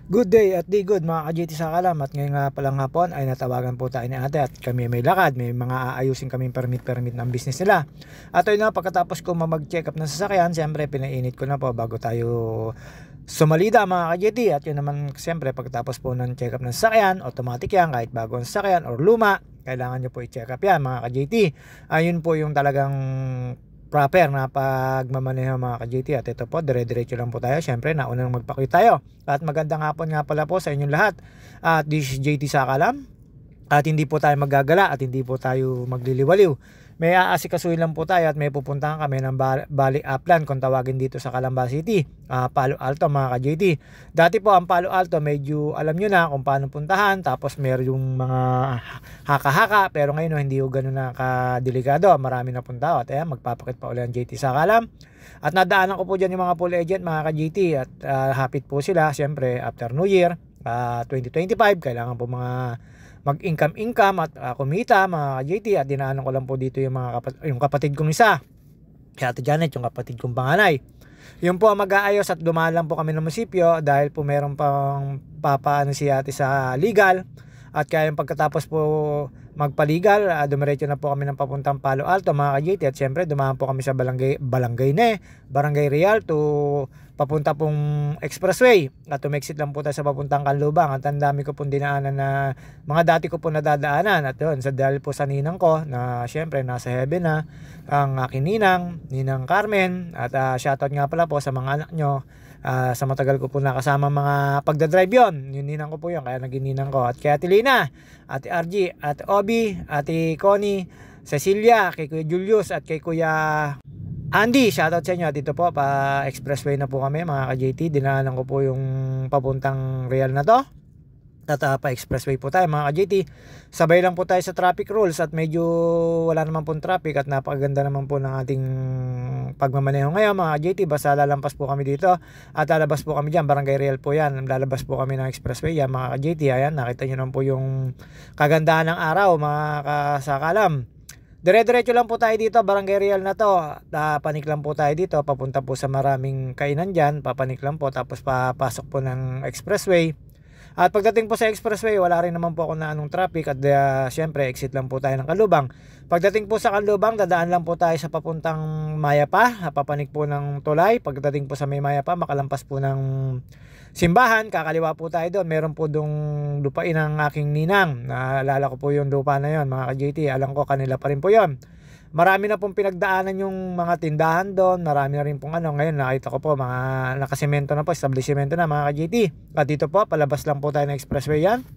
Good day at day good mga ka-JT sa kalam, at ngayon nga palang hapon ay natawagan po tayo ni ate at kami may lakad, may mga aayusin kaming permit ng business nila. At ayun na, pagkatapos ko mag-check up ng sasakyan, siyempre pinainit ko na po bago tayo sumalida mga ka-JT. At yun naman siyempre pagkatapos po ng check up ng sasakyan, automatic yan, kahit bagong sasakyan or luma, kailangan nyo po i-check up yan mga ka-JT. Ayun po yung talagang proper na pagmamaneho mga ka-JT. At ito po, dire-diretso lang po tayo. Syempre, naunang magpakuy tayo. At magandang hapon nga pala po sa inyong lahat. At this is JT Sakalam. At hindi po tayo maggagala at hindi po tayo magliliwaliw. May aasikasuhin lang po tayo at may pupuntahan kami ng Bali Upland kung tawagin dito sa Calamba City, Palo Alto mga ka-JT. Dati po ang Palo Alto medyo alam nyo na kung paano puntahan, tapos meron yung mga haka-haka, pero ngayon hindi yung gano'n na kadelikado, marami na punta. At ayan, magpapakit pa ulit ang JT Sakalam. At nadaanan ko po dyan yung mga pool agent mga ka-JT at hapit po sila siyempre after New Year 2025. Kailangan po mga mag-income at kumita mga ka-JT. At dinaanan ko lang po dito yung yung kapatid kong isa, si Ate Janet, yung kapatid kong panganay. Yun po ang mag-aayos at dumaan lang po kami ng munisipyo dahil po meron pang papaano si ate sa legal. At kaya yung pagkatapos po magpaligal, dumiretso na po kami ng papuntang Palo Alto mga ka-JT. At syempre dumaan po kami sa Barangay Real to papunta pong expressway. At tumexit lang po tayo sa papuntang Kanlubang. At ang dami ko pong dinaanan na mga dati ko po nadadaanan. At yun, dahil po sa ninang ko na syempre nasa heaven na ang aking Ninang Carmen. At shoutout nga pala po sa mga anak nyo. Sa matagal ko po nakasama mga pagdadrive yon, yung ninang ko po yun, kaya naging ninang ko. At kay Ate Lina, Ate RG, Ate Obi, Ate Connie, Cecilia, kay Kuya Julius at kay Kuya Andy, shoutout sa inyo. At ito po, pa expressway na po kami mga ka-JT. Dinaanan ko po yung papuntang Real na to. At pa expressway po tayo mga ka-JT. Sabay lang po tayo sa traffic rules at medyo wala naman pong traffic at napakaganda naman po ng ating pagmamaneho ngayon mga ka-JT. Basta lalampas po kami dito at lalabas po kami dyan, Barangay Real po yan. Lalabas po kami ng expressway yan mga ka-JT. Ayan, nakita nyo naman po yung kagandahan ng araw mga kasakalam. Dire-diretso lang po tayo dito, Barangay Real na to. Panik lang po tayo dito, papunta po sa maraming kainan dyan. Papanik lang po, tapos papasok po ng expressway. At pagdating po sa expressway, wala rin naman po ako na anong traffic. At syempre, exit lang po tayo ng Kanlubang. Pagdating po sa Kanlubang, dadaan lang po tayo sa papuntang Mayapa. Papanik po ng tulay. Pagdating po sa may Mayapa, makalampas po ng simbahan, kakaliwa po tayo doon. Meron po dong lupain ng aking ninang. Naalala ko po yung lupa na yon mga ka-JT. Alam ko kanila pa rin po yon. Marami na pong pinagdaanan yung mga tindahan doon. Marami na rin pong ngayon nakita ko po mga nakasemento na po, establishmento na mga ka-JT. At dito po, palabas lang po tayo ng expressway yan.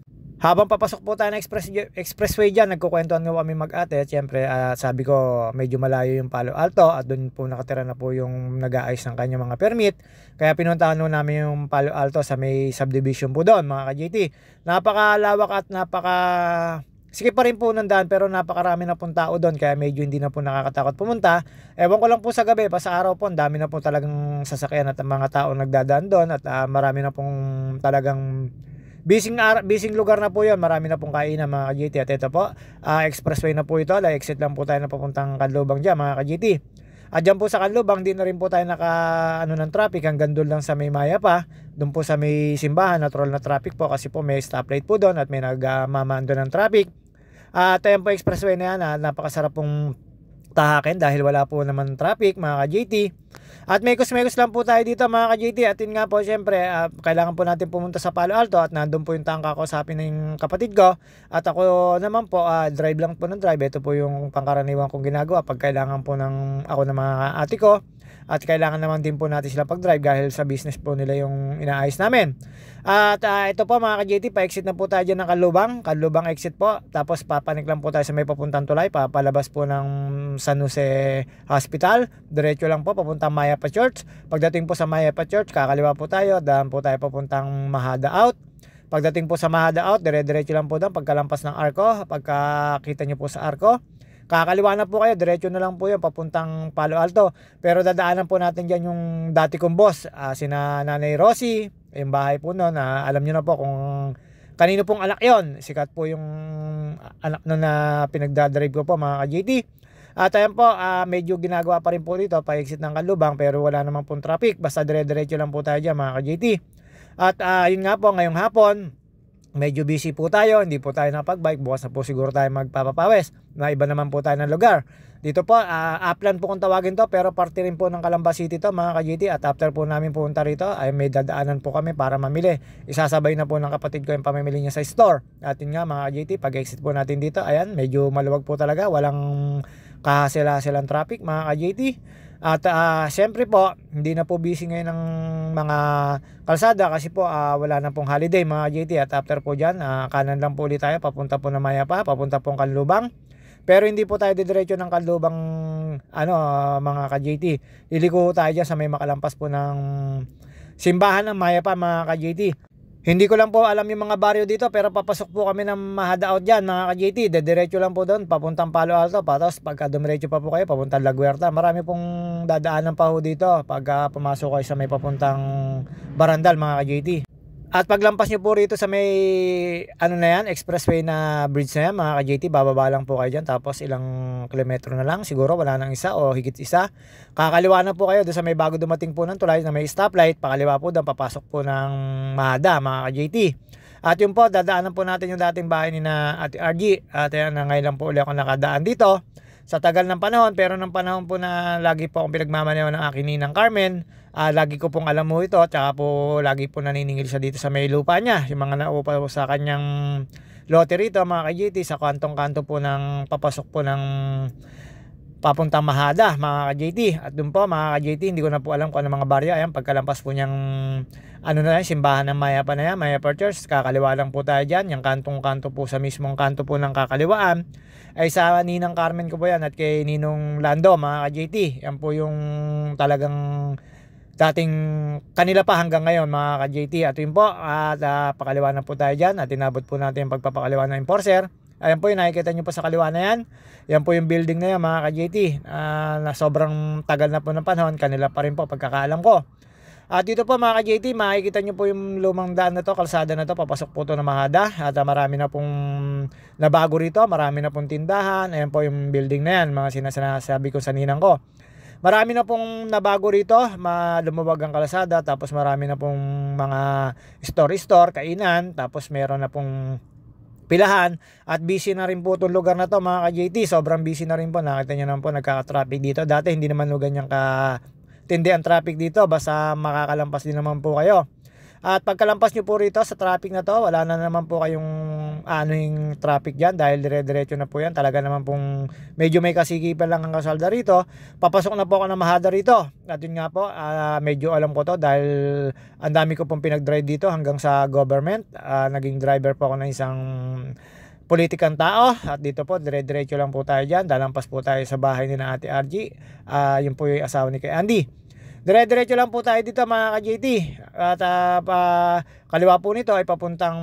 Habang papasok po tayo ng expressway dyan, nagkukwentuhan nga kami mag-ate. At syempre, sabi ko medyo malayo yung Palo Alto at doon po nakatira na po yung nag-aayos ng kanyang mga permit. Kaya pinuntahan po namin yung Palo Alto sa may subdivision po doon mga ka-JT. Napakalawak at sige pa rin po ng daan, pero napakarami na pong tao doon kaya medyo hindi na po nakakatakot pumunta. Ewan ko lang po sa gabi, pa sa araw po, dami na po talagang sasakyan at mga tao nagdadaan doon. At marami na pong talagang busy lugar na po yon. Marami na pong kainan mga ka-JT. At ito po, expressway na po ito. Exit lang po tayo na papuntang Kanlubang dyan mga ka-JT. At dyan po sa Kanlubang, di na rin po tayo ng traffic. Hanggang doon lang sa may Mayapa. Doon po sa may simbahan, natural na traffic po kasi po may stoplight po doon at may nagmamaan doon ng traffic. At ayan po expressway na yan, napakasarap pong tahakin dahil wala po naman traffic mga ka-JT. At mekos-mekos lang po tayo dito mga ka-JT. At yun nga po syempre, kailangan po natin pumunta sa Palo Alto at nandun po yung tangka ko sa ng kapatid ko. At ako naman po, drive lang po ng drive. Ito po yung pangkaraniwan kong ginagawa pag kailangan po ako ng mga ate ko. At kailangan naman din po natin sila pag-drive dahil sa business po nila yung inaayos namin. At ito po mga ka-JT, pa-exit na po tayo dyan ng Kanlubang exit po. Tapos papanik lang po tayo sa may papuntang tulay. Papalabas po ng San Jose Hospital. Diretso lang po papuntang Mayapa Church. Pagdating po sa Mayapa Church, kakaliwa po tayo. Daan po tayo papuntang Mahada Out. Pagdating po sa Mahada Out, dire-diretso lang po doon. Pagkalampas ng Arco, pagkakita nyo po sa Arco, kakaliwa na po kayo, diretso na lang po yun papuntang Palo Alto. Pero dadaanan po natin dyan yung dati kong boss, sina Nanay Rosie, yung bahay po noon. Alam nyo na po kung kanino pong anak yon. Sikat po yung anak nun na pinagdadrive ko po mga ka-JT. At ayan po, medyo ginagawa pa rin po dito, pa-exit ng Kanlubang, pero wala naman pong traffic. Basta dire-diretso lang po tayo dyan mga ka-JT. At yun nga po, ngayong hapon, medyo busy po tayo, hindi po tayo napag-bike. Bukas na po siguro tayo magpapapawis. Na iba naman po tayo ng lugar. Dito po, Upland po kung tawagin to, pero parte rin po ng Calamba City to mga ka-GT. At after po namin pumunta rito, ay may dadaanan po kami para mamili. Isasabay na po ng kapatid ko yung pamimili niya sa store. At yun nga mga ka-GT, pag-exit po natin dito, ayan, medyo maluwag po talaga. Walang kahasela-selang traffic mga ka-GT. At syempre po, hindi na po busy ngayon ng mga kalsada kasi po wala na pong holiday mga JT. At after po dyan, kanan lang po ulit tayo, papunta po ng Mayapa, papunta pong Kanlubang. Pero hindi po tayo didiretso ng Kanlubang mga ka-JT. Iliko tayo dyan sa may makalampas po ng simbahan ng Mayapa mga ka-JT. Hindi ko lang po alam yung mga baryo dito, pero papasok po kami ng Mahada Out dyan mga ka-JT. Dediretso lang po doon, papuntang Palo Alto. Tapos pagka dumiretso pa po kayo, papuntang La Guerta. Marami pong dadaanan pa po dito pagka pumasok kayo sa may papuntang Barandal mga ka-JT. At paglampas nyo po rito sa may expressway na bridge na yan mga ka-JT, bababa lang po kayo dyan. Tapos ilang kilometro na lang, siguro wala nang isa o higit isa. Kakaliwa na po kayo doon sa may bago dumating po ng tulay na may stoplight. Pakaliwa po doon, papasok po ng Mahada mga ka-JT. At yun po, dadaanan po natin yung dating bahay ni na Ate RG. At yan, ngayon lang po ulit ako nakadaan dito. Sa tagal ng panahon, pero ng panahon po na lagi po akong pinagmamaneho ng aking ninang Carmen, lagi ko pong alam mo ito, tsaka po lagi po naniningil siya dito sa may lupa niya, yung mga naupa po sa kanyang lote rito mga ka-GT, sa kantong-kanto po ng papasok po ng papuntang Mahada mga ka-JT. At dun po mga ka-JT, hindi ko na po alam kung ano mga baryo. Ayan, pagkalampas po niyang simbahan ng Mayapa na yan, Mayapa Church, kakaliwa lang po tayo dyan. Yung kantong-kanto po sa mismong kanto po ng kakaliwaan ay sa Ninang Carmen ko po yan at kay Ninong Lando mga ka-JT. Yan po yung talagang dating kanila pa hanggang ngayon mga ka-JT. At yun po, at pakaliwa na po tayo dyan at inabot po natin yung pagpapakaliwa ng enforcer. Ayan po yung nakikita nyo po sa kaliwa na yan. Yan po yung building na yan mga ka-JT. Na sobrang tagal na po ng panahon. Kanila pa rin po pagkakaalam ko. At dito po mga ka-JT, makikita nyo po yung lumang daan na to, kalsada na to. Papasok po to ng Mahada. At marami na pong nabago rito. Marami na pong tindahan. Ayan po yung building na yan. Mga sinasabi ko sa ninang ko. Marami na pong nabago rito. Lumawag ang kalsada. Tapos marami na pong mga store-store, kainan. Tapos meron na pong pilahan at busy na rin po itong lugar na to mga ka-JT. Sobrang busy na rin po. Nakita nyo naman po nagkaka-traffic dito. Dati hindi naman ganyan katindi ang traffic dito. Basta makakalampas din naman po kayo. At pagkalampas nyo po rito sa traffic na to, wala na naman po kayong yung traffic dyan dahil dire-diretso na po yan. Talaga naman pong medyo may kasikipan lang ang kasalda rito. Papasok na po ako ng Mahada rito. At yun nga po, medyo alam ko to dahil ang dami ko pong pinag-drive dito hanggang sa government. Naging driver po ako ng isang politikang tao. At dito po, dire-diretso lang po tayo dyan. Dalampas po tayo sa bahay ni na Ate RG. Yun po yung asawa ni kay Andy. Dire-diretso lang po tayo dito mga ka-JT. At kaliwa po nito ay papuntang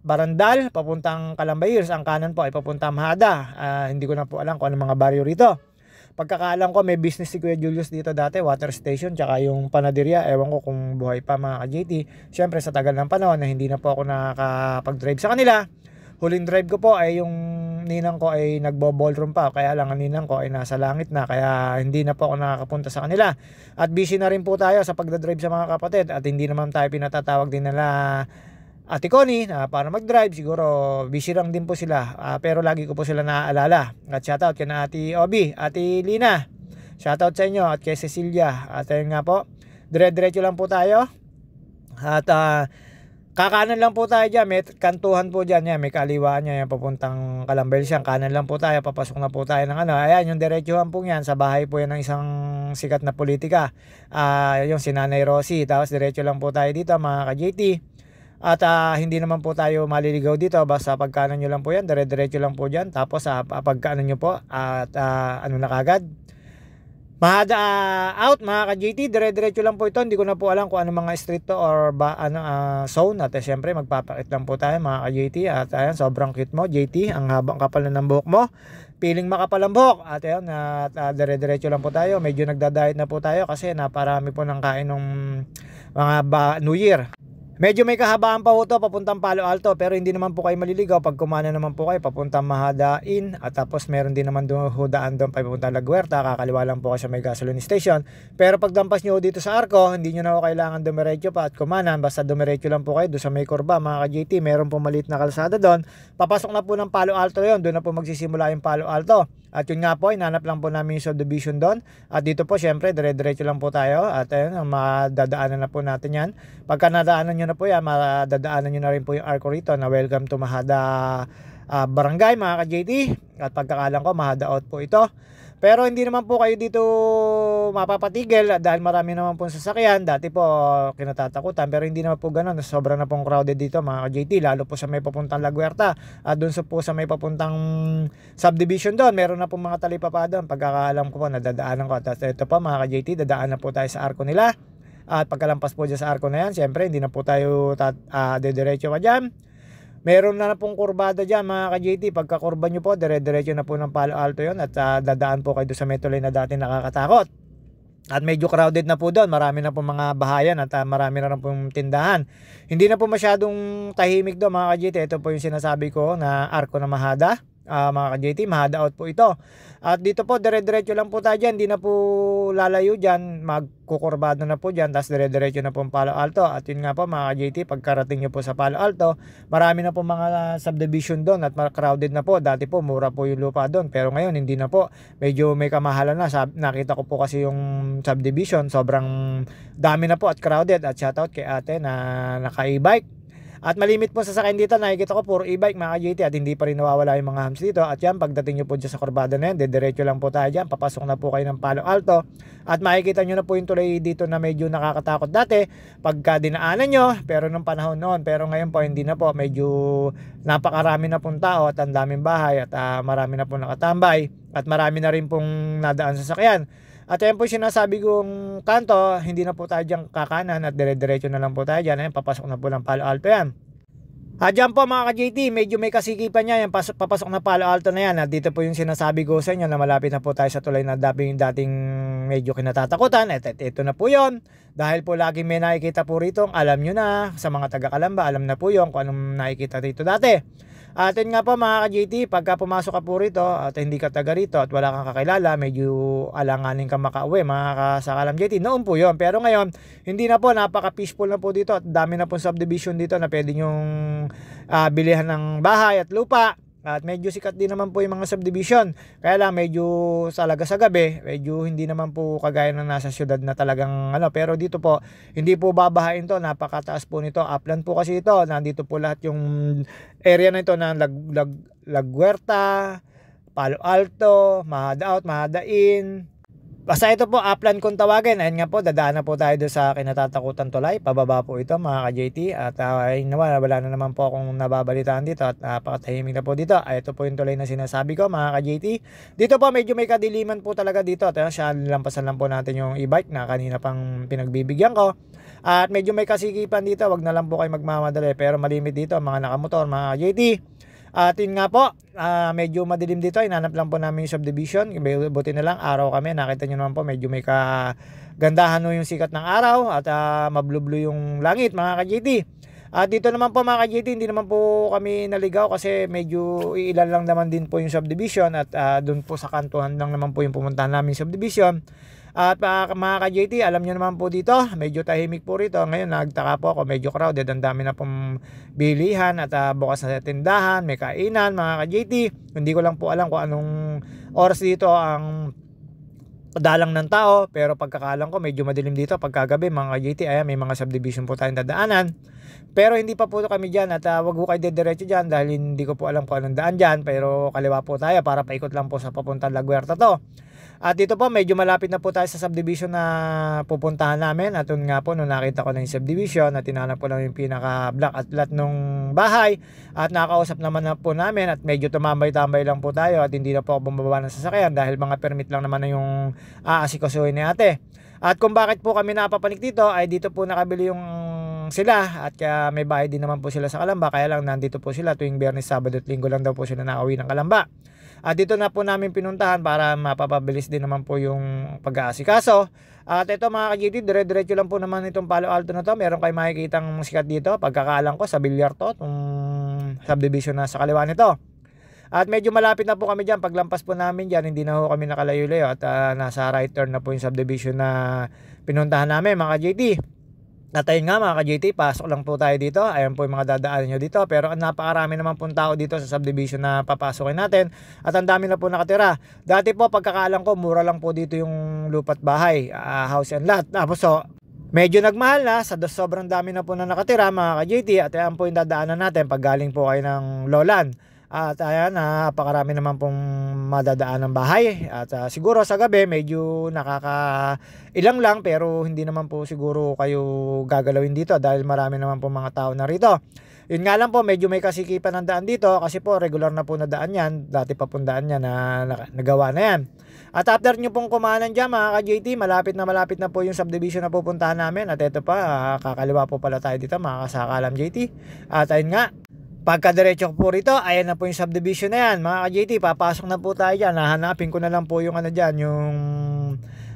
Barandal, papuntang Calamba Hills. Ang kanan po ay papuntang Mahada. Hindi ko na po alam kung ano mga baryo rito. Pagkakaalam ko may business si Kuya Julius dito dati, water station, tsaka yung panaderia. Ewan ko kung buhay pa mga ka-JT. Siyempre sa tagal ng panahon na hindi na po ako nakakapag-drive sa kanila. Huling drive ko po ay yung ninang ko ay nagbo-ballroom pa. Kaya lang ang ninang ko ay nasa langit na. Kaya hindi na po ako nakakapunta sa kanila. At busy na rin po tayo sa pagdadrive sa mga kapatid. At hindi naman tayo pinatatawag din nila Ate Connie para mag-drive. Siguro busy lang din po sila. Pero lagi ko po sila naaalala. At shoutout kay na Ate Obi, Ate Lina. Shoutout sa inyo at kay Cecilia. At ayun nga po, dire-diretso lang po tayo. At kakanan lang po tayo dyan, may kantuhan po dyan, yan, may kaliwaan niya, yan, papuntang Calamba Hills, kanan lang po tayo, papasok na po tayo ng ayan, yung diretsuhan po yan, sa bahay po yan ng isang sikat na politika, yung si Nanay Rosie, tapos diretso lang po tayo dito mga ka-JT, at hindi naman po tayo maliligaw dito, basta pagkanan nyo lang po yan, diretso lang po dyan, tapos pagkanan nyo po, at ano na kagad, Mahada out mga ka-JT, dire-diretso lang po ito. Hindi ko na po alam kung ano mga street to or zone. At syempre magpapakit lang po tayo mga ka-JT. At ayan, sobrang cute mo JT, ang habang kapal na ng buhok mo, piling makapal ang buhok. At ayan, dire-diretso lang po tayo. Medyo nagda-diet na po tayo kasi naparami po ng kain ng mga New Year. Medyo may kahabaan pa ho to papuntang Palo Alto, pero hindi naman po kayo maliligaw pag kumana naman po kayo papuntang Mahada Inn, at tapos meron din naman doon daan doon papuntang La Huerta, kakaliwa lang po kayo sa may gasoline station. Pero pag dampas nyo dito sa Arco, hindi nyo na ho kailangan dumiretso pa at kumanan, basta dumiretso lang po kayo doon sa may kurba mga ka-JT. Meron po maliit na kalsada doon, papasok na po ng Palo Alto yon, doon na po magsisimula yung Palo Alto. At yun nga po, inanap lang po namin yung subdivision doon. At dito po syempre dire-diretso lang po tayo, at ayun, madadaanan na po natin yan. Pagka nadaanan nyo na po yan, madadaanan nyo na rin po yung Arco rito na welcome to Mahada Barangay mga ka-JT. At pagkakalang ko, Mahada out po ito. Pero hindi naman po kayo dito mapapatigil dahil marami naman po sasakyan. Dati po kinatatakutan, pero hindi naman po ganun. Sobrang na pong crowded dito mga ka-JT, lalo po sa may papuntang La Huerta. At doon po sa may papuntang subdivision doon, meron na po mga talipapa doon. Pagkakaalam ko po, nadadaanan ko. At ito po mga ka-JT, dadaan na po tayo sa Arco nila. At pagkalampas po dyan sa Arco na yan, siyempre hindi na po tayo dediretso pa dyan. Meron na pong kurbada dyan mga ka-JT. Pagka kurba nyo po, dire-diretso na po ng Palo Alto yon, at dadaan po kayo sa metro lane na dati nakakatakot. At medyo crowded na po doon, marami na po mga bahayan at marami na rin pong tindahan. Hindi na po masyadong tahimik doon mga ka-JT. Ito po yung sinasabi ko na Arco na Mahada. Mga ka-JT, Mahada out po ito. At dito po dire-diretso lang po tayo dyan, hindi na po lalayo dyan, magkukurbado na po dyan, tapos dire-diretso na po ang Palo Alto. At yun nga po mga ka-JT, pagkarating nyo po sa Palo Alto, marami na po mga subdivision doon at crowded na po. Dati po mura po yung lupa doon, pero ngayon hindi na po, medyo may kamahalan na. Nakita ko po kasi yung subdivision, sobrang dami na po at crowded. At shoutout kay ate na naka-e-bike. At malimit po sa sakyan dito, nakikita ko puro e-bike mga ka-JT, at hindi pa rin nawawala yung mga hams dito. At yan, pagdating nyo po dyan sa kurbada na yan, diretso lang po tayo dyan, papasok na po kayo ng Palo Alto. At makikita nyo na po yung tulay dito na medyo nakakatakot dati pagka dinaanan nyo, pero nung panahon noon. Pero ngayon po hindi na po, medyo napakarami na pong tao at ang daming bahay at marami na pong nakatambay at marami na rin pong nadaan sa sakyan. At yan po sinasabi kong kanto, hindi na po tayo dyan kakanan at dire-diretso na lang po tayo dyan. Ayan, papasok na po ng Palo Alto yan. At dyan po mga ka-JT, medyo may kasikipan niya yan, papasok na Palo Alto na yan. At dito po yung sinasabi ko sa inyo na malapit na po tayo sa tulay na dating medyo kinatatakutan. At ito na po yon. Dahil po lagi may nakikita po rito, alam nyo na, sa mga taga-Calamba, alam na po yon kung anong nakikita rito dati. At yun nga po mga ka-JT, pagka pumasok ka po rito at hindi ka taga rito at wala kang kakilala, medyo alanganin ka makauwi mga kasakalam JT. Noon po yun, pero ngayon hindi na po, napaka-peaceful na po dito at dami na po subdivision dito na pwede nyong bilihan ng bahay at lupa. At medyo sikat din naman po yung mga subdivision. Kaya lang medyo talaga sa gabi, medyo hindi naman po kagaya ng nasa syudad na talagang ano. Pero dito po, hindi po babahain to. Napakataas po nito. Upland po kasi ito. Nandito po lahat yung area na ito ng La Huerta, Palo Alto, Mahada Out, Mahada Inn. Basta ito po, upland kung tawagin. Ayun nga po, dadaan na po tayo doon sa kinatatakutan tulay. Pababa po ito mga ka-JT. At ayun naman, wala na naman po akong nababalitaan dito. At napakatahimik na po dito. Ito po yung tulay na sinasabi ko mga ka-JT. Dito po, medyo may kadiliman po talaga dito. At siya, lampasan lang po natin yung e-bike na kanina pang pinagbibigyan ko. At medyo may kasikipan dito. Wag na lang po kayo magmamadali. Pero malimit dito, mga nakamotor, mga ka-JT. At yun nga po, medyo madilim dito, inanap lang po namin yung subdivision. Buti na lang, araw kami, nakita nyo naman po, medyo may kagandahan no yung sikat ng araw at mablublo yung langit mga ka-JT. At dito naman po mga ka-JT, hindi naman po kami naligaw kasi medyo ilan lang naman din po yung subdivision at doon po sa kantuhan lang naman po yung pumuntahan namin subdivision. At mga ka-JT, alam nyo naman po dito, medyo tahimik po rito. Ngayon nagtaka po ako, medyo crowded. Ang dami na pong bilihan at bukas na tindahan, may kainan mga ka-JT. Hindi ko lang po alam kung anong oras dito ang dalang ng tao. Pero pagkakalang ko, medyo madilim dito. Pagkagabi mga ka-JT, ayan, may mga subdivision po tayong dadaanan. Pero hindi pa po kami dyan at wag po kayo dediretso dyan dahil hindi ko po alam kung anong daan dyan. Pero kaliwa po tayo para paikot lang po sa papuntang La Huerta to. At dito po medyo malapit na po tayo sa subdivision na pupuntahan namin. At yun nga po nung nakita ko na yung subdivision at tinanap ko lang yung pinaka black at lot nung bahay. At nakausap naman na po namin at medyo tumambay-tambay lang po tayo. At hindi na po ako bumababa ng sasakyan dahil mga permit lang naman na yung aasikasuhin ni ate. At kung bakit po kami napapanik dito ay dito po nakabili yung sila at kaya may bahay din naman po sila sa Calamba. Kaya lang nandito po sila tuwing Biyernes, Sabado at Linggo lang daw po sila nakauwi ng Calamba. At dito na po namin pinuntahan para mapapabilis din naman po yung pag-aasikaso. At ito mga ka-GT, dire-diretso lang po naman itong Palo Alto na to. Meron kayo makikitang sikat dito. Pagkakaalam ko sa Villar to, itong subdivision na sa kaliwa nito. At medyo malapit na po kami dyan. Paglampas po namin dyan, hindi na po kami nakalayo-layo. At nasa right turn na po yung subdivision na pinuntahan namin mga ka-GT. At ayun nga mga ka-GT, pasok lang po tayo dito. Ayan po yung mga dadaanan nyo dito. Pero napakarami naman pong tao dito sa subdivision na papasokin natin. At ang dami na po nakatira. Dati po pagkakaalam ko, mura lang po dito yung lupat bahay, house and lot. Tapos medyo nagmahal na, sobrang dami na po na nakatira mga ka-GT. At ayan po yung dadaanan natin pag galing po kayo ng Lolan. At ayan, napakarami naman pong madadaan ng bahay. At siguro sa gabi medyo nakakailang lang, pero hindi naman po siguro kayo gagalawin dito dahil marami naman po mga tao na rito. Yun nga lang po, medyo may kasikipan ng daan dito kasi po regular na po na daan yan. Dati pa pong daan yan na nagawa na yan. At after nyo pong kumanan dyan mga ka-JT, malapit na po yung subdivision na pupuntahan namin. At ito pa, kakaliwa po pala tayo dito mga kasakalam JT. At ayun nga, pagkadiretso ko po rito, ayan na po yung subdivision na yan mga ka-JT. Papasok na po tayo dyan. Hahanapin ko na lang po yung ano dyan, yung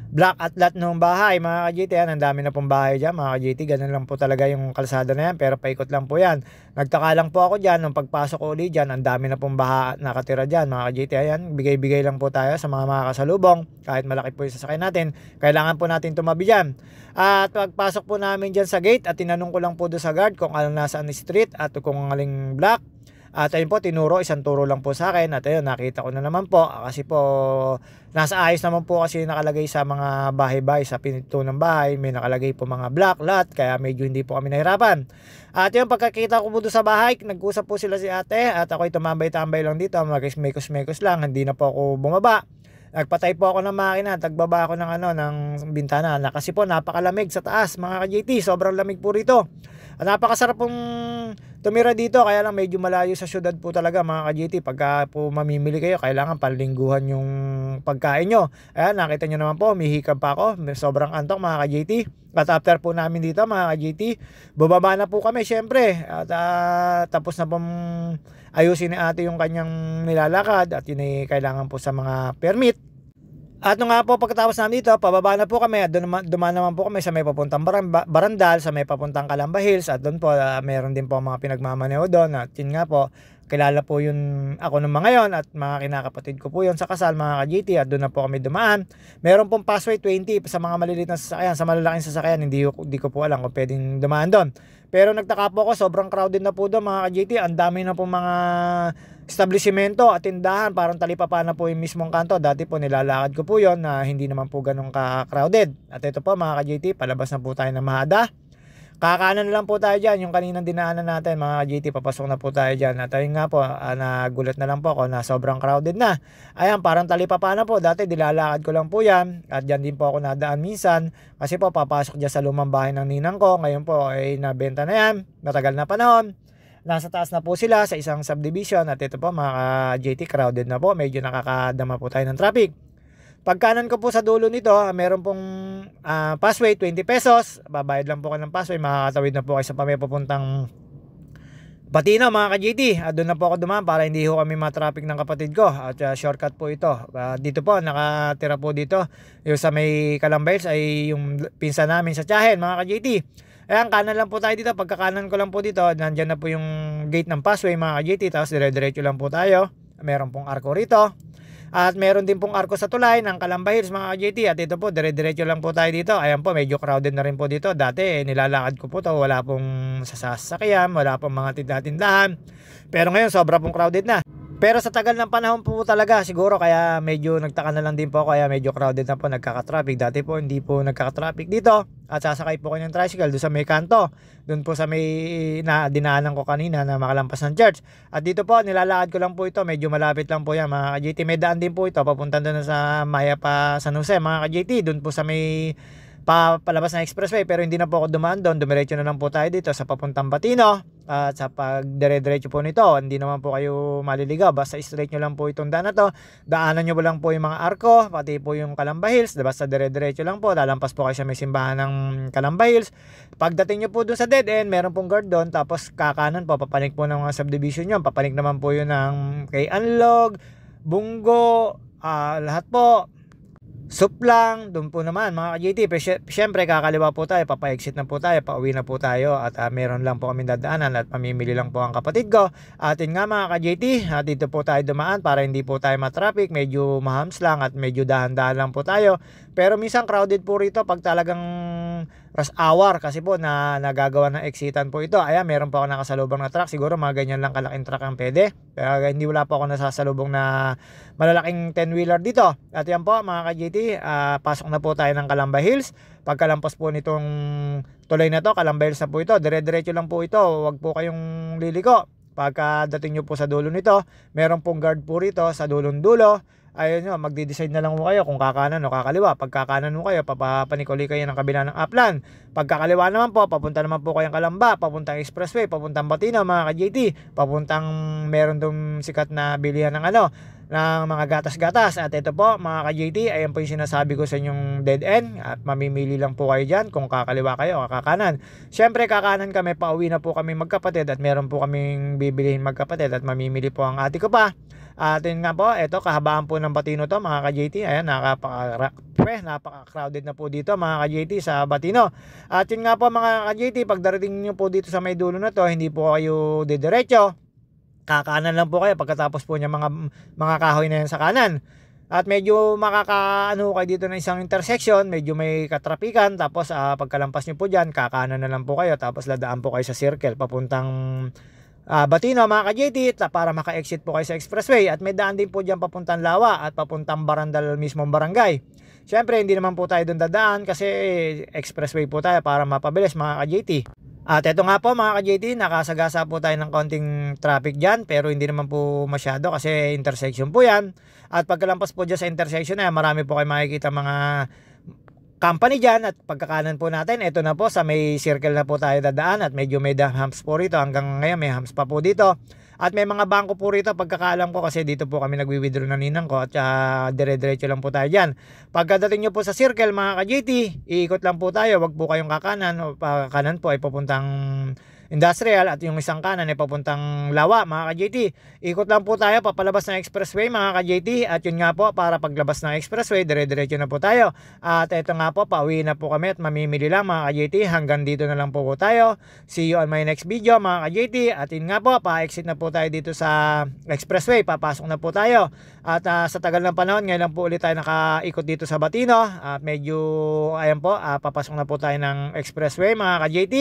block at lot ng bahay mga ka-JT. Yan, ang dami na pong bahay dyan mga ka-JT. Ganun lang po talaga yung kalsada na yan, pero paikot lang po yan. Nagtaka lang po ako dyan nung pagpasok ko ulit dyan, ang dami na pong baha nakatira dyan mga ka-JT. Ayan, bigay-bigay lang po tayo sa mga kasalubong. Kahit malaki po yung sasakyan natin, kailangan po natin tumabi dyan. At pagpasok po namin dyan sa gate, at tinanong ko lang po doon sa guard kung anong nasaan street at kung aling block. At ayun po, isang turo lang po sa akin. At ayun, nakita ko na naman po kasi po nasa ayos naman po kasi nakalagay sa mga bahay-bahay, sa pinto ng bahay may nakalagay po mga block lot, kaya medyo hindi po kami nahirapan. At yun, pagkakita ko po doon sa bahay, nag-usap po sila si ate at ako'y tumambay-tambay lang dito, mekos-mekos lang, hindi na po ako bumaba. Nagpatay po ako ng makina, tagbaba ako ng ng bintana kasi po napakalamig sa taas mga ka-JT, sobrang lamig po rito. Napakasarap pong tumira dito, kaya lang medyo malayo sa syudad po talaga mga ka-JT. Pagka po mamimili kayo, kailangan panlingguhan yung pagkain nyo. Ayan, nakita nyo naman po, umihikab pa ako, sobrang antok mga ka-JT. At after po namin dito mga ka-JT, bababa na po kami syempre. At tapos na pong ayusin ni ate yung kanyang nilalakad at yun ay kailangan po sa mga permit. At nung nga po pagkatapos namin dito, pababa na po kami at dumaan naman po kami sa may papuntang Barandal, sa may papuntang Calamba Hills, at doon po meron din po mga pinagmamaneho doon. At yun nga po, kilala po yun ako nung mga yon at mga kinakapatid ko po yun sa kasal mga ka-GT, at doon na po kami dumaan. Meron pong passway 20 sa mga maliliit na sasakyan, sa malalaking sasakyan hindi ko po alam kung pwedeng dumaan doon. Pero nagtaka po ako, sobrang crowded na po doon mga ka-GT. Ang dami na po mga establishmento at tindahan, parang talipapa na po yung mismong kanto. Dati po nilalakad ko po yon na hindi naman po ganun ka-crowded. At ito po mga ka-GT, palabas na po tayo ng Mahada. Kakanan na lang po tayo dyan, yung kaninang dinaanan natin mga ka-GT, papasok na po tayo dyan. At ayun nga po, nagulat na lang po ako na sobrang crowded na. Ayan, parang talipapa na po. Dati dilalakad ko lang po yan at dyan din po ako nadaan minsan kasi po papasok dyan sa lumang bahay ng ninang ko. Ngayon po ay nabenta na yan, matagal na panahon. Nasa taas na po sila sa isang subdivision, at ito po mga JT, crowded na po, medyo nakakadama po tayo ng traffic. Pagkanan ko po sa dulo nito, meron pong passway 20 pesos, babayad lang po kayo ng passway, makakatawid na po kayo sa papuntang Patino mga ka-JT. At doon na po ako dumaan para hindi ho kami ma-traffic ng kapatid ko, at shortcut po ito. Dito po nakatira po dito yung sa may Calamba Hills ay yung pinsan namin sa tiyahin mga ka-JT. Ayan, kanan lang po tayo dito. Pagkakanan ko lang po dito, nandyan na po yung gate ng passway mga ka-JT. Tapos dire-diretso lang po tayo. Meron pong arko rito. At meron din pong arko sa tulay ng Calamba Hills mga ka-JT. At ito po, dire-diretso lang po tayo dito. Ayan po, medyo crowded na rin po dito. Dati nilalakad ko po to, wala pong sasakyan, wala pong mga tindahan. Pero ngayon, sobra pong crowded na. Pero sa tagal ng panahon po talaga, siguro kaya medyo nagtaka na lang din po, kaya medyo crowded na po, nagkaka-traffic. Dati po hindi po nagkaka-traffic dito. At sasakay po kayo ng tricycle doon sa may kanto. Doon po sa may dinaanan ko kanina na makalampas ng church. At dito po, nilalakad ko lang po ito. Medyo malapit lang po yan mga ka-JT. May daan din po ito, papunta doon sa Maya pa San Jose mga ka-JT. Doon po sa may palabas ng expressway, pero hindi na po ako dumaan doon. Dumiretso na lang po tayo dito sa papuntang Patino. At sa pagdire-diretso po nito, hindi naman po kayo maliligaw, basta straight nyo lang po itong daan na to. Daanan nyo lang po yung mga arko, pati po yung Calamba Hills. Basta dire-diretso lang po, lalampas po kayo sa may simbahan ng Calamba Hills. Pagdating nyo po doon sa dead end, meron pong guard doon. Tapos kakanan po, papanik po ng mga subdivision nyo. Papanik naman po yun ng kay Anlog, Bunggo, lahat po. Suplang, doon po naman mga ka-JT, syempre kakaliwa po tayo, papa-exit na po tayo, pauwi na po tayo at meron lang po kami dadaanan at pamimili lang po ang kapatid ko. At yun nga mga ka-JT, dito po tayo dumaan para hindi po tayo matraffic, medyo mahams lang at medyo dahan-dahan lang po tayo. Pero minsan crowded po rito pag talagang rush hour kasi po na nagagawa ng exitan po ito. Ayan, meron po ako nakasalubong na truck, siguro mga ganyan lang kalaking truck ang pwede. Pero hindi wala po ako nasasalubong na malalaking 10-wheeler dito. At yan po mga ka-JT, pasok na po tayo ng Calamba Hills. Pagkalampas po nitong tulay na to, Calamba Hills na po ito. Dire-diretso lang po ito, huwag po kayong liliko. Pagkadating nyo po sa dulo nito, meron pong guard po rito sa dulong dulo. Ayun nyo, magde-decide na lang mo kayo kung kakanan o kakaliwa. Pag kakanan mo kayo, papapanikuli kayo ng kabila ng upland. Pag kakaliwa naman po, papunta naman po kayong Calamba, papuntang Expressway, papuntang Batino mga ka-JT, papuntang meron dong sikat na bilihan ng ng mga gatas-gatas. At ito po mga ka-JT, ayan po yung sinasabi ko sa inyong dead end at mamimili lang po kayo dyan kung kakaliwa kayo o kakanan. Syempre kakanan kami, pauwi na po kami magkapatid at meron po kaming bibilihin magkapatid at mamimili po ang ate ko pa. At yun nga po, ito kahabaan po ng Batino to mga ka-JT. Ayan, napaka-crowded na po dito mga ka-JT sa Batino. At yun nga po mga ka-JT, pag darating nyo po dito sa may dulo na to, hindi po kayo didiretso. Kakanan lang po kayo pagkatapos po niya mga kahoy na yan sa kanan. At medyo makakaano kayo dito ng isang intersection, medyo may katrapikan. Tapos pagkalampas nyo po dyan, kakanan na lang po kayo. Tapos ladaan po kayo sa circle papuntang Batino mga ka-JT para maka-exit po kayo sa expressway. At may daan din po dyan papuntang Lawa at papuntang Barandal mismong barangay. Syempre hindi naman po tayo doon dadaan kasi expressway po tayo para mapabilis mga ka-JT. At eto nga po mga ka-JT, nakasagasa po tayo ng konting traffic dyan pero hindi naman po masyado kasi intersection po yan. At pagkalampas po dyan sa intersection na marami po kayo makikita mga company dyan. At pagkakanan po natin, ito na po sa may circle na po tayo dadaan at medyo may humps po rito. Hanggang ngayon may humps pa po dito. At may mga bangko po rito pagkakaalam ko kasi dito po kami nagwi-withdraw na ninang ko at dire-diretso lang po tayo dyan. Pagkadating nyo po sa circle mga ka-JT, iikot lang po tayo, wag po kayong kakanan. Kanan po ay papuntang industrial at yung isang kanan ay papuntang Lawa mga ka-JT. Ikot lang po tayo papalabas ng expressway mga ka-JT at yun nga po para paglabas ng expressway dire-diretso na po tayo. At ito nga po pauwi na po kami at mamimili lang mga ka-JT. Hanggang dito na lang po tayo. See you on my next video mga ka-JT. At yun nga po pa-exit na po tayo dito sa expressway, papasok na po tayo. At sa tagal ng panahon ngayon lang po ulit tayo nakaikot dito sa Batino. At medyo ayan po papasok na po tayo ng expressway mga ka-JT.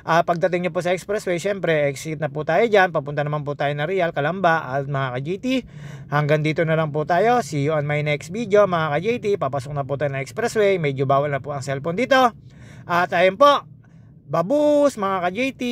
Pagdating nyo po sa expressway, syempre exit na po tayo dyan, papunta naman po tayo na Real, Calamba at mga ka-JT. Hanggang dito na lang po tayo. See you on my next video mga ka-JT. Papasok na po tayo ng expressway, medyo bawal na po ang cellphone dito. At ayun po, babus mga ka-JT.